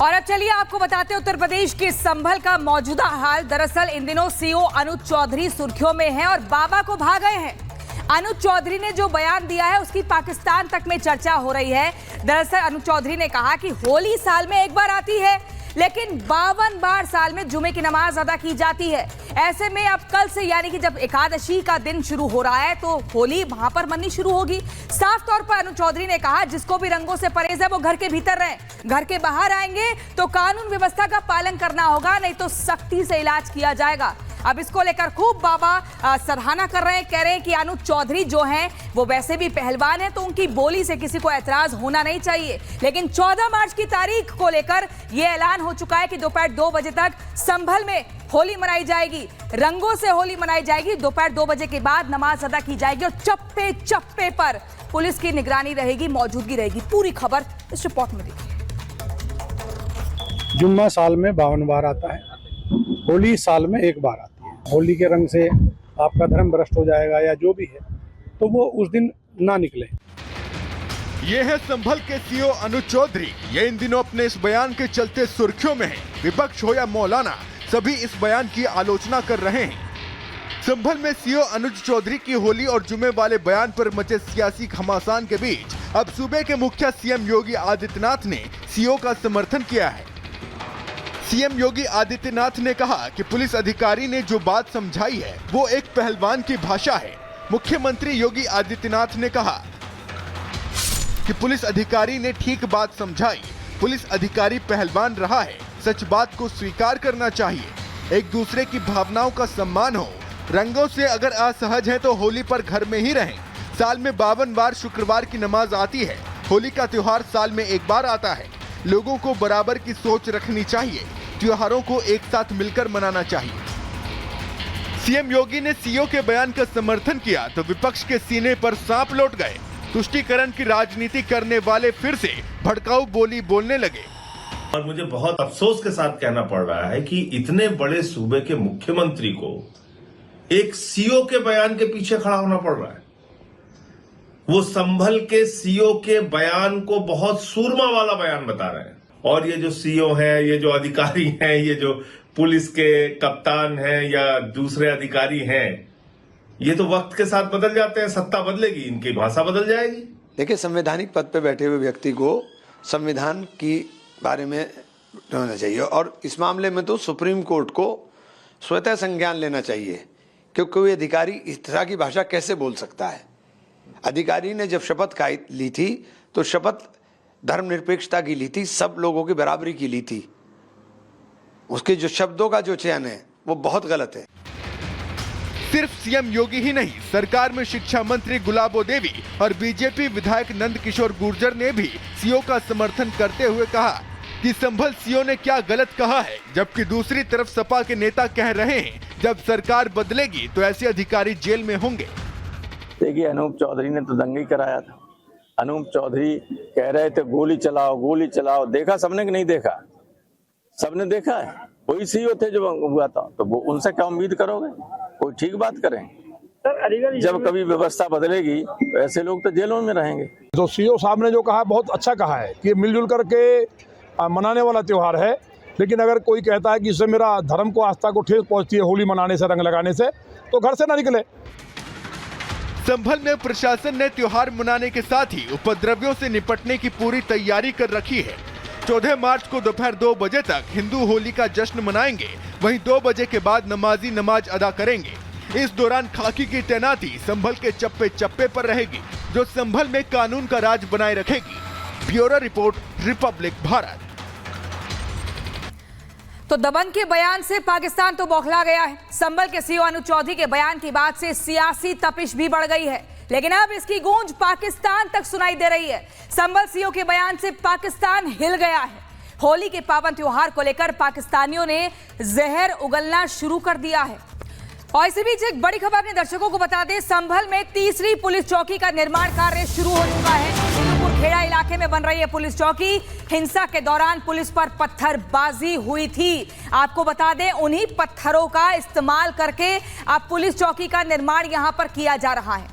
और अब चलिए आपको बताते हैं उत्तर प्रदेश के संभल का मौजूदा हाल। दरअसल इन दिनों सीओ अनुज चौधरी सुर्खियों में हैं और बाबा को भा गए हैं। अनुज चौधरी ने जो बयान दिया है उसकी पाकिस्तान तक में चर्चा हो रही है। दरअसल अनुज चौधरी ने कहा कि होली साल में एक बार आती है, लेकिन 52 बार साल में जुमे की नमाज अदा की जाती है। ऐसे में अब कल से यानी कि जब एकादशी का दिन शुरू हो रहा है तो होली वहां पर मननी शुरू होगी। साफ तौर पर अनुज चौधरी ने कहा जिसको भी रंगों से परहेज है वो घर के भीतर रहे, घर के बाहर आएंगे तो कानून व्यवस्था का पालन करना होगा, नहीं तो सख्ती से इलाज किया जाएगा। अब इसको लेकर खूब बाबा सराहना कर रहे हैं, कह रहे हैं कि अनुज चौधरी जो हैं वो वैसे भी पहलवान हैं तो उनकी बोली से किसी को ऐतराज होना नहीं चाहिए। लेकिन 14 मार्च की तारीख को लेकर यह ऐलान हो चुका है कि दोपहर 2 बजे तक संभल में होली मनाई जाएगी, रंगों से होली मनाई जाएगी। दोपहर 2 बजे के बाद नमाज अदा की जाएगी और चप्पे चप्पे पर पुलिस की निगरानी रहेगी, मौजूदगी रहेगी। पूरी खबर इस रिपोर्ट में देखिए। जुम्मा साल में 52 बार आता है, होली साल में एक बार आती है। होली के रंग से आपका धर्म भ्रष्ट हो जाएगा या जो भी है तो वो उस दिन ना निकले। ये है संभल के सीओ अनुज चौधरी। ये इन दिनों अपने इस बयान के चलते सुर्खियों में है। विपक्ष हो या मौलाना, सभी इस बयान की आलोचना कर रहे हैं। संभल में सीओ अनुज चौधरी की होली और जुमे वाले बयान पर मचे सियासी घमासान के बीच अब सूबे के मुखिया सीएम योगी आदित्यनाथ ने सीओ का समर्थन किया है। सीएम योगी आदित्यनाथ ने कहा कि पुलिस अधिकारी ने जो बात समझाई है वो एक पहलवान की भाषा है। मुख्यमंत्री योगी आदित्यनाथ ने कहा कि पुलिस अधिकारी ने ठीक बात समझाई, पुलिस अधिकारी पहलवान रहा है, सच बात को स्वीकार करना चाहिए। एक दूसरे की भावनाओं का सम्मान हो। रंगों से अगर असहज हैं तो होली पर घर में ही रहें। साल में 52 बार शुक्रवार की नमाज आती है। होली का त्योहार साल में एक बार आता है। लोगों को बराबर की सोच रखनी चाहिए। त्योहारों को एक साथ मिलकर मनाना चाहिए। सीएम योगी ने सीओ के बयान का समर्थन किया तो विपक्ष के सीने पर सांप लौट गए। तुष्टीकरण की राजनीति करने वाले फिर से भड़काऊ बोली बोलने लगे। और मुझे बहुत अफसोस के साथ कहना पड़ रहा है कि इतने बड़े सूबे के मुख्यमंत्री को एक सीओ के बयान के पीछे खड़ा होना पड़ रहा है। वो संभल के सीओ के बयान को बहुत सूरमा वाला बयान बता रहे हैं। और ये जो सीओ हैं, ये जो अधिकारी हैं, ये जो पुलिस के कप्तान हैं या दूसरे अधिकारी हैं, ये तो वक्त के साथ बदल जाते हैं। सत्ता बदलेगी, इनकी भाषा बदल जाएगी। देखिए, संवैधानिक पद पे बैठे हुए व्यक्ति को संविधान की बारे में होना चाहिए और इस मामले में तो सुप्रीम कोर्ट को स्वतः संज्ञान लेना चाहिए, क्योंकि कोई अधिकारी इस तरह की भाषा कैसे बोल सकता है। अधिकारी ने जब शपथ ली थी तो शपथ धर्मनिरपेक्षता की ली थी, सब लोगों की बराबरी की ली थी। उसके जो शब्दों का जो चयन है वो बहुत गलत है। सिर्फ सीएम योगी ही नहीं, सरकार में शिक्षा मंत्री गुलाबो देवी और बीजेपी विधायक नंद किशोर गुर्जर ने भी सीओ का समर्थन करते हुए कहा कि संभल सीओ ने क्या गलत कहा है, जबकि दूसरी तरफ सपा के नेता कह रहे हैं जब सरकार बदलेगी तो ऐसे अधिकारी जेल में होंगे। देखिए, अनूप चौधरी ने तो दंगा ही कराया था। अनूप चौधरी कह रहे थे गोली चलाओ गोली चलाओ। देखा सबने कि नहीं देखा? सबने देखा है। कोई सीओ थे जो हुआ था, तो वो उनसे क्या उम्मीद करोगे? कोई ठीक बात करें। जब कभी व्यवस्था बदलेगी तो ऐसे लोग तो जेलों में रहेंगे। तो सीओ साहब ने जो कहा बहुत अच्छा कहा है कि मिलजुल करके मनाने वाला त्योहार है, लेकिन अगर कोई कहता है कि इससे मेरा धर्म को, आस्था को ठेस पहुंचती है होली मनाने से, रंग लगाने से, तो घर से ना निकले। संभल में प्रशासन ने त्योहार मनाने के साथ ही उपद्रवियों से निपटने की पूरी तैयारी कर रखी है। 14 मार्च को दोपहर 2 बजे तक हिंदू होली का जश्न मनाएंगे। वहीं 2 बजे के बाद नमाजी नमाज अदा करेंगे। इस दौरान खाकी की तैनाती संभल के चप्पे चप्पे पर रहेगी, जो संभल में कानून का राज बनाए रखेगी। Bureau report, Republic Bharat. तो दबंग के बयान से पाकिस्तान तो बौखला गया है। संभल के सीओ अनुज चौधरी के बयान की बात से सियासी तपिश भी बढ़ गई है, लेकिन अब इसकी गूंज पाकिस्तान तक सुनाई दे रही है। संभल सीओ के बयान से पाकिस्तान हिल गया है। होली के पावन त्योहार को लेकर पाकिस्तानियों ने जहर उगलना शुरू कर दिया है। और इसी बीच एक बड़ी खबर अपने दर्शकों को बता दें, संभल में तीसरी पुलिस चौकी का निर्माण कार्य शुरू हो चुका है। खेड़ा इलाके में बन रही है पुलिस चौकी। हिंसा के दौरान पुलिस पर पत्थरबाजी हुई थी। आपको बता दें, उन्हीं पत्थरों का इस्तेमाल करके अब पुलिस चौकी का निर्माण यहां पर किया जा रहा है।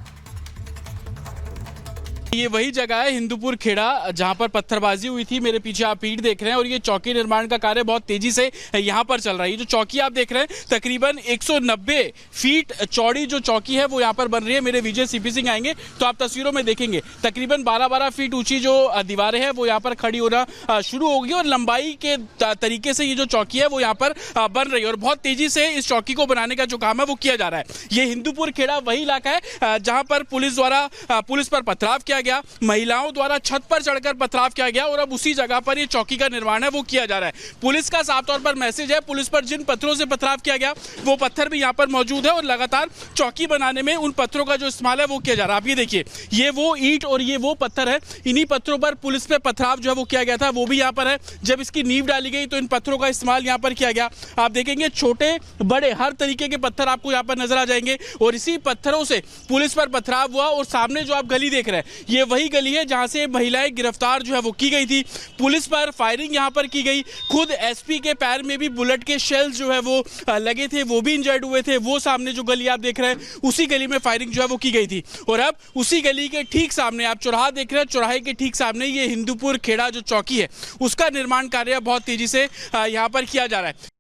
ये वही जगह है हिंदूपुर खेड़ा जहां पर पत्थरबाजी हुई थी। मेरे पीछे आप ईंट देख रहे हैं और ये चौकी निर्माण का कार्य बहुत तेजी से यहां पर चल रहा है। ये जो चौकी आप देख रहे हैं तकरीबन 190 फीट चौड़ी जो चौकी है वो यहां पर बन रही है। मेरे विजय सीपी सिंह आएंगे तो आप तस्वीरों में देखेंगे तकरीबन 12-12 फीट ऊंची जो दीवारें हैं वो यहाँ पर खड़ी होना शुरू होगी और लंबाई के तरीके से ये जो चौकी है वो यहाँ पर बन रही है और बहुत तेजी से इस चौकी को बनाने का जो काम है वो किया जा रहा है। ये हिंदूपुर खेड़ा वही इलाका है जहां पर पुलिस पर पथराव किया गया, महिलाओं द्वारा छत पर चढ़कर पथराव किया गया और अब उसी जगह पर ये चौकी का निर्माण है वो किया जा रहा है। पुलिस का साफ तौर पर मैसेज है, पुलिस पर जिन पत्थरों से पथराव किया गया वो पत्थर भी यहाँ पर मौजूद है और लगातार चौकी बनाने में उन पत्थरों का जो इस्तेमाल है वो किया जा रहा है। आप ये देखिए, ये वो ईंट और ये वो पत्थर है, इन्हीं पत्थरों पर पुलिस पे पथराव जो है वो किया गया था, वो भी यहाँ पर है। जब इसकी नींव डाली गई तो इन पत्थरों का इस्तेमाल यहाँ पर किया गया। आप देखेंगे छोटे बड़े हर तरीके के पत्थर आपको यहाँ पर नजर आ जाएंगे और इसी पत्थरों से पुलिस पर पथराव हुआ और सामने जो आप गली देख रहे हैं ये वही गली है जहां से महिलाएं गिरफ्तार जो है वो की गई थी। पुलिस पर फायरिंग यहां पर की गई, खुद एसपी के पैर में भी बुलेट के शेल्स जो है वो लगे थे, वो भी इंजर्ड हुए थे। वो सामने जो गली आप देख रहे हैं उसी गली में फायरिंग जो है वो की गई थी और अब उसी गली के ठीक सामने आप चौराहा देख रहे हैं, चौराहे के ठीक सामने ये हिंदूपुर खेड़ा जो चौकी है उसका निर्माण कार्य बहुत तेजी से यहाँ पर किया जा रहा है।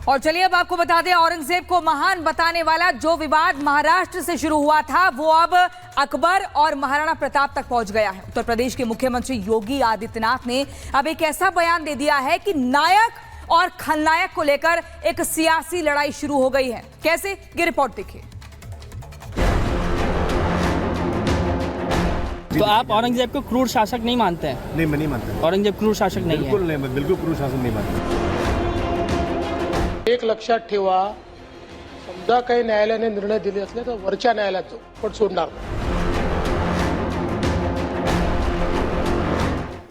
और चलिए अब आपको बता दें, औरंगजेब को महान बताने वाला जो विवाद महाराष्ट्र से शुरू हुआ था वो अब अकबर और महाराणा प्रताप तक पहुंच गया है। उत्तर प्रदेश के मुख्यमंत्री योगी आदित्यनाथ ने अब एक ऐसा बयान दे दिया है कि नायक और खलनायक को लेकर एक सियासी लड़ाई शुरू हो गई है। कैसे, ये रिपोर्ट देखिए। तो आप औरंगजेब को क्रूर शासक नहीं मानते हैं? नहीं, मैं नहीं मानता। औरंगजेब क्रूर शासक नहीं है? बिल्कुल नहीं, मैं बिल्कुल क्रूर शासक नहीं मानता। एक लक्षात ठेवा, समजा काही न्यायालयाने निर्णय दिले असले तर वरच्या न्यायालयात जाऊ, पण सोडणार नाही।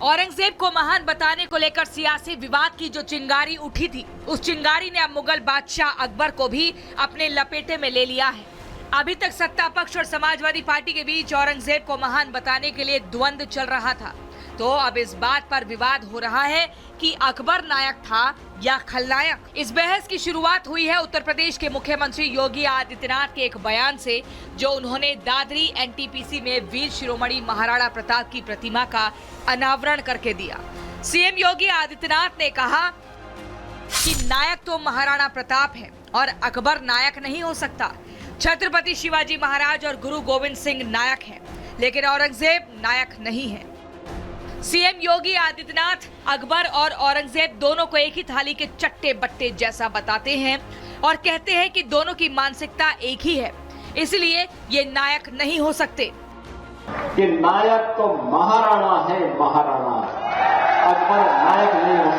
औरंगजेब को महान बताने को लेकर सियासी विवाद की जो चिंगारी उठी थी, उस चिंगारी ने अब मुगल बादशाह अकबर को भी अपने लपेटे में ले लिया है। अभी तक सत्ता पक्ष और समाजवादी पार्टी के बीच औरंगजेब को महान बताने के लिए द्वंद्व चल रहा था, तो अब इस बात पर विवाद हो रहा है कि अकबर नायक था या खलनायक। इस बहस की शुरुआत हुई है उत्तर प्रदेश के मुख्यमंत्री योगी आदित्यनाथ के एक बयान से, जो उन्होंने दादरी एनटीपीसी में वीर शिरोमणि महाराणा प्रताप की प्रतिमा का अनावरण करके दिया। सीएम योगी आदित्यनाथ ने कहा कि नायक तो महाराणा प्रताप है और अकबर नायक नहीं हो सकता। छत्रपति शिवाजी महाराज और गुरु गोविंद सिंह नायक हैं, लेकिन औरंगजेब नायक नहीं है। सीएम योगी आदित्यनाथ अकबर और औरंगजेब दोनों को एक ही थाली के चट्टे बट्टे जैसा बताते हैं और कहते हैं कि दोनों की मानसिकता एक ही है, इसलिए ये नायक नहीं हो सकते। कि नायक तो महाराणा है, महाराणा, अकबर नायक नहीं हो